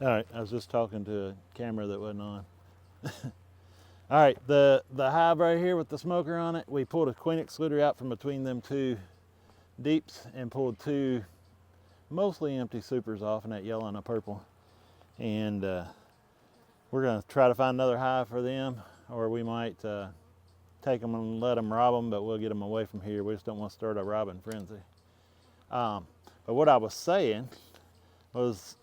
All right, I was just talking to a camera that wasn't on. All right, the hive right here with the smoker on it, we pulled a queen excluder out from between them two deeps and pulled two mostly empty supers off in that yellow and a purple. And we're gonna try to find another hive for them, or we might take them and let them rob them, but we'll get them away from here. We just don't want to start a robbing frenzy. But what I was saying was,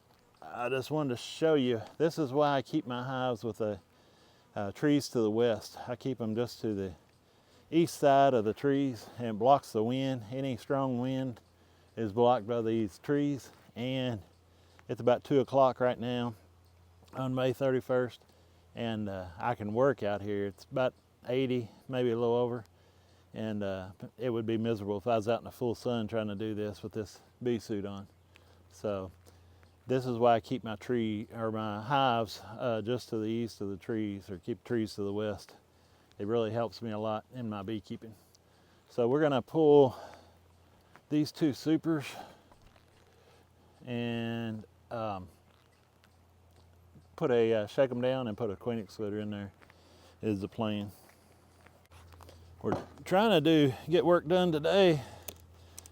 I just wanted to show you, this is why I keep my hives with the trees to the west. I keep them just to the east side of the trees, and it blocks the wind. Any strong wind is blocked by these trees. And it's about 2 o'clock right now on May 31st, and I can work out here. It's about 80, maybe a little over, and it would be miserable if I was out in the full sun trying to do this with this bee suit on. So this is why I keep my my hives just to the east of the trees, or keep trees to the west. It really helps me a lot in my beekeeping. So we're gonna pull these two supers and put a shake them down and put a queen excluder in there is the plan. We're trying to get work done today. It's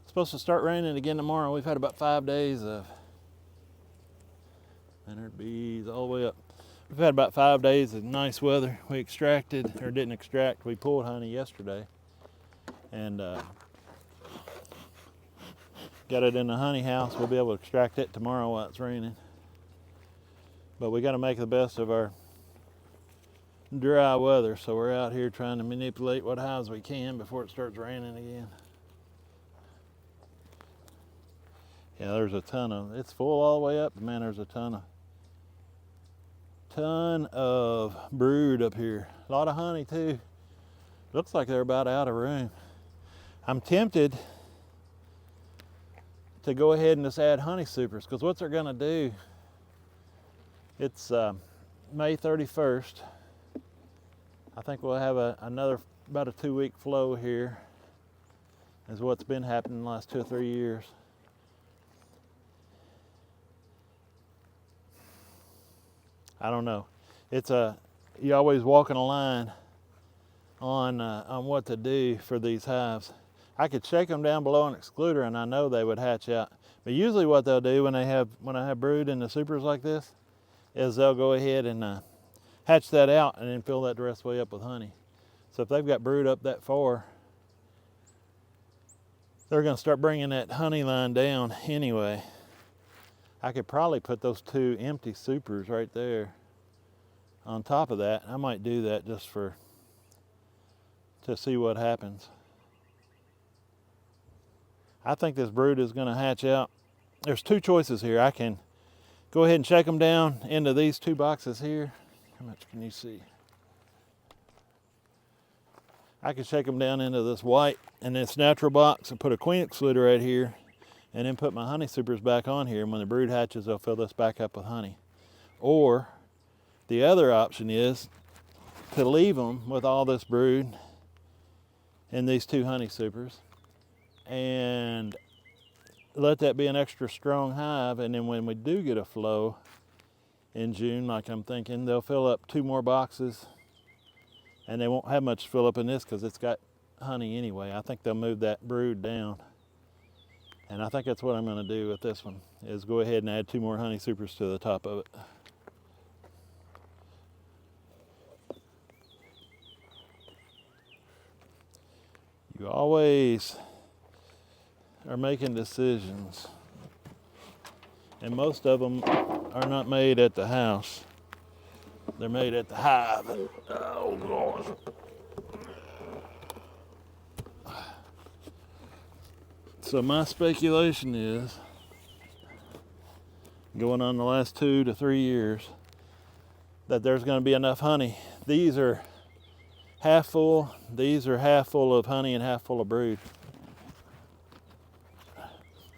supposed to start raining again tomorrow. We've had about 5 days of entered bees all the way up. We've had about 5 days of nice weather. We extracted, or didn't extract, we pulled honey yesterday, and got it in the honey house. We'll be able to extract it tomorrow while it's raining. But we got to make the best of our dry weather, so we're out here trying to manipulate what hives we can before it starts raining again. Yeah, there's a ton of, it's full all the way up, man. There's a ton of brood up here. A lot of honey too. Looks like they're about out of room. I'm tempted to go ahead and just add honey supers, because what they're gonna do, it's May 31st. I think we'll have another about a 2-week flow here, is what's been happening the last 2 or 3 years. I don't know. It's you always walking a line on what to do for these hives. I could shake them down below an excluder and I know they would hatch out. But usually what they'll do when I have brood in the supers like this is they'll go ahead and hatch that out and then fill that the rest way up with honey. So if they've got brood up that far, they're going to start bringing that honey line down anyway. I could probably put those two empty supers right there on top of that. I might do that just to see what happens. I think this brood is going to hatch out. There's two choices here. I can go ahead and shake them down into these two boxes here. How much can you see? I can shake them down into this white and this natural box and put a queen excluder right here, and then put my honey supers back on here, and when the brood hatches, they'll fill this back up with honey. Or the other option is to leave them with all this brood in these two honey supers and let that be an extra strong hive, and then when we do get a flow in June, like I'm thinking, they'll fill up 2 more boxes, and they won't have much to fill up in this because it's got honey anyway. I think they'll move that brood down. And I think that's what I'm going to do with this one, is go ahead and add 2 more honey supers to the top of it. You always are making decisions, and most of them are not made at the house. They're made at the hive. Oh, gosh. So my speculation is, going on the last 2 to 3 years, that there's going to be enough honey. These are half full. These are half full of honey and half full of brood.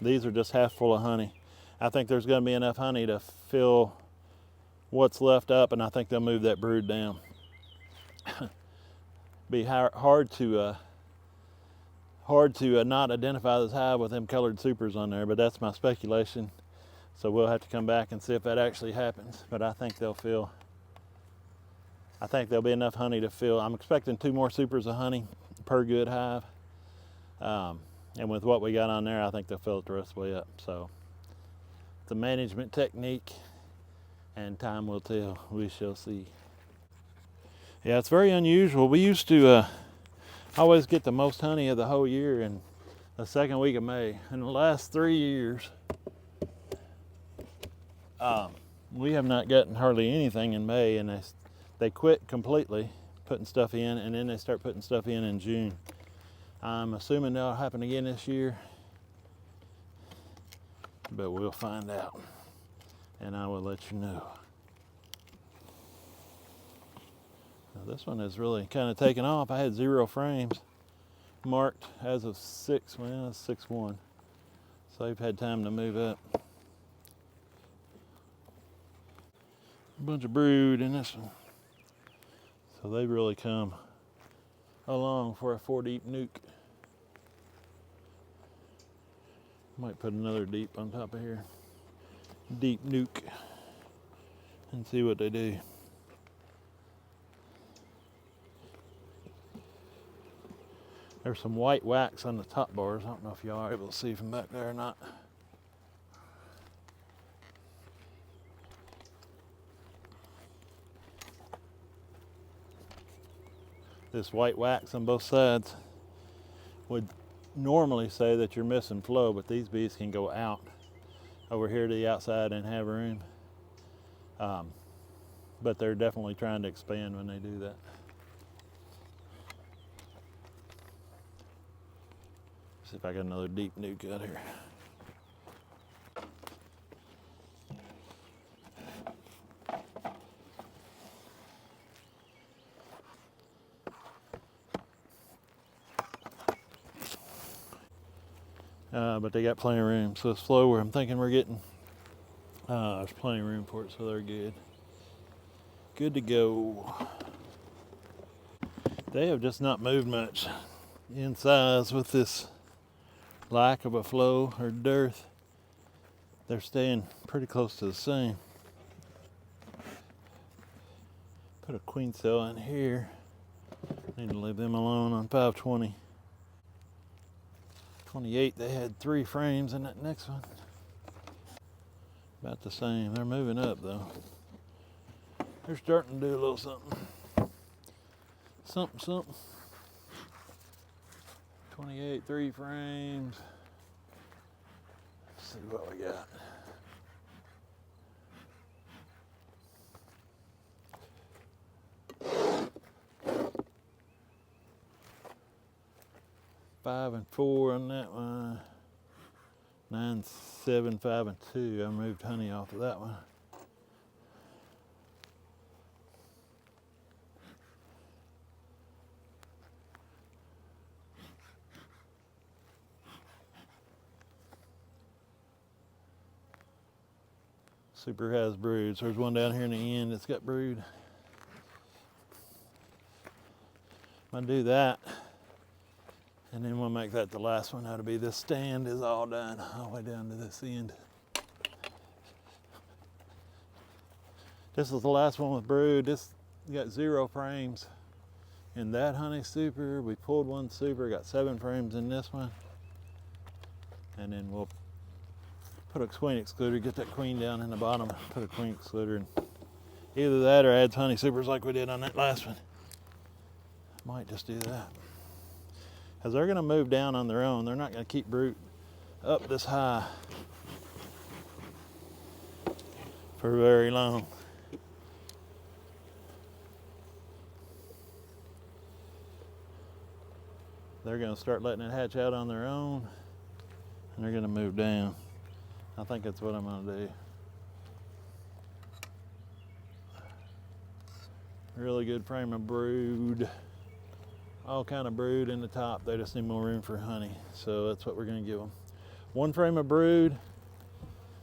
These are just half full of honey. I think there's going to be enough honey to fill what's left up, and I think they'll move that brood down. Be hard to not identify this hive with them colored supers on there, but that's my speculation. So we'll have to come back and see if that actually happens. But I think there'll be enough honey to fill. I'm expecting 2 more supers of honey per good hive. And with what we got on there, I think they'll fill it the rest of the way up. So it's a management technique, and time will tell. We shall see. Yeah, it's very unusual. We used to always get the most honey of the whole year in the second week of May. In the last 3 years, we have not gotten hardly anything in May, and they quit completely putting stuff in, and then they start putting stuff in June. I'm assuming that'll happen again this year, but we'll find out, and I will let you know. Now this one has really kind of taken off. I had 0 frames marked as of 6, well, it's 6-1. So they've had time to move up. A bunch of brood in this one. So they've really come along for a 4 deep nuke. Might put another deep on top of here. Deep nuke. And see what they do. There's some white wax on the top bars. I don't know if y'all are able to see from back there or not. This white wax on both sides would normally say that you're missing flow, but these bees can go out over here to the outside and have room. But they're definitely trying to expand when they do that. See if I got another deep nuke out here. But they got plenty of room. So this flow where I'm thinking we're getting, there's plenty of room for it, so they're good. Good to go. They have just not moved much in size with this lack of a flow or dearth. They're staying pretty close to the same. Put a queen cell in here. Need to leave them alone on 520. 28, they had 3 frames in that next one. About the same. They're moving up though. They're starting to do a little something. Something. 28, 3 frames. Let's see what we got. Five and 4 on that one. 9, 7, 5 and 2. I moved honey off of that one. Super has brood. So there's one down here in the end that's got brood. I'm gonna do that. And then we'll make that the last one. That'll be this stand is all done, all the way down to this end. This is the last one with brood. This got 0 frames in that honey super. We pulled 1 super, got 7 frames in this one. And then we'll put a queen excluder, get that queen down in the bottom, put a queen excluder in. Either that or add honey supers like we did on that last one. Might just do that. Because they're going to move down on their own. They're not going to keep brood up this high for very long. They're going to start letting it hatch out on their own, and they're going to move down. I think that's what I'm going to do. Really good frame of brood. All kind of brood in the top. They just need more room for honey. So that's what we're going to give them. 1 frame of brood.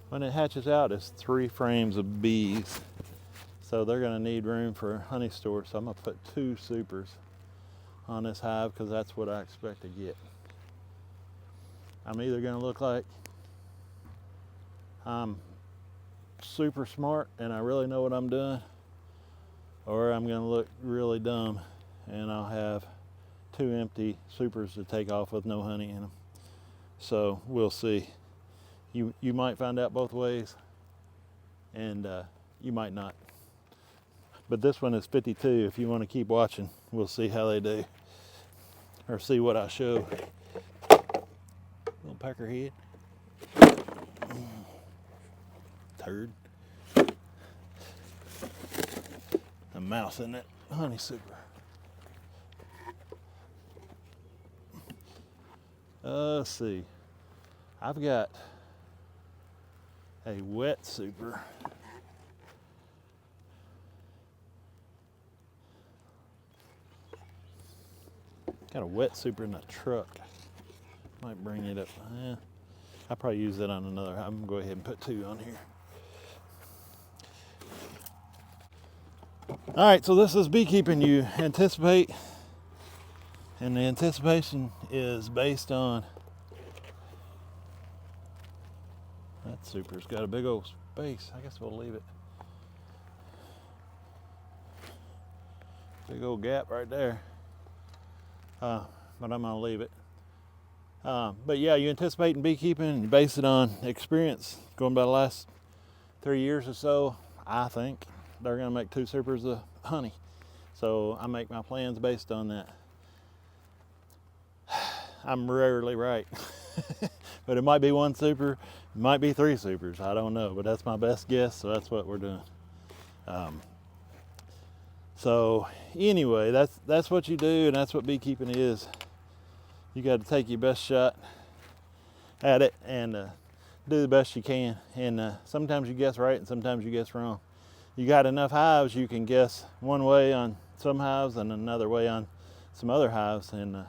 When it hatches out, it's 3 frames of bees. So they're going to need room for honey store. So I'm going to put 2 supers on this hive because that's what I expect to get. I'm either going to look like I'm super smart and I really know what I'm doing, or I'm gonna look really dumb and I'll have 2 empty supers to take off with no honey in them. So we'll see. You might find out both ways, and you might not. But this one is 52. If you want to keep watching, we'll see how they do, or see what I show. Little peckerhead. Turd. A mouse in that honey super. Let's see. I've got a wet super. Got a wet super in the truck. Might bring it up. I'll probably use that on another. I'm gonna go ahead and put 2 on here. All right, so this is beekeeping. You anticipate, and the anticipation is based on that super's got a big old space. I guess we'll leave it. Big old gap right there. But I'm gonna leave it. But yeah, you anticipate in beekeeping and you base it on experience going by the last 3 years or so. I think they're gonna make 2 supers of honey. So I make my plans based on that. I'm rarely right. But it might be 1 super, it might be 3 supers, I don't know, but that's my best guess, so that's what we're doing. So anyway, that's what you do, and that's what beekeeping is. You got to take your best shot at it and do the best you can. And sometimes you guess right and sometimes you guess wrong. You got enough hives, you can guess one way on some hives and another way on some other hives, and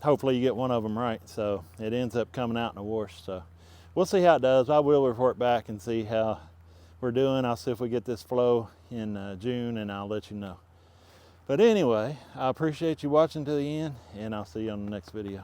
hopefully you get one of them right, so it ends up coming out in a wash. So we'll see how it does. I will report back and see how we're doing. I'll see if we get this flow in June, and I'll let you know. But anyway, I appreciate you watching to the end, and I'll see you on the next video.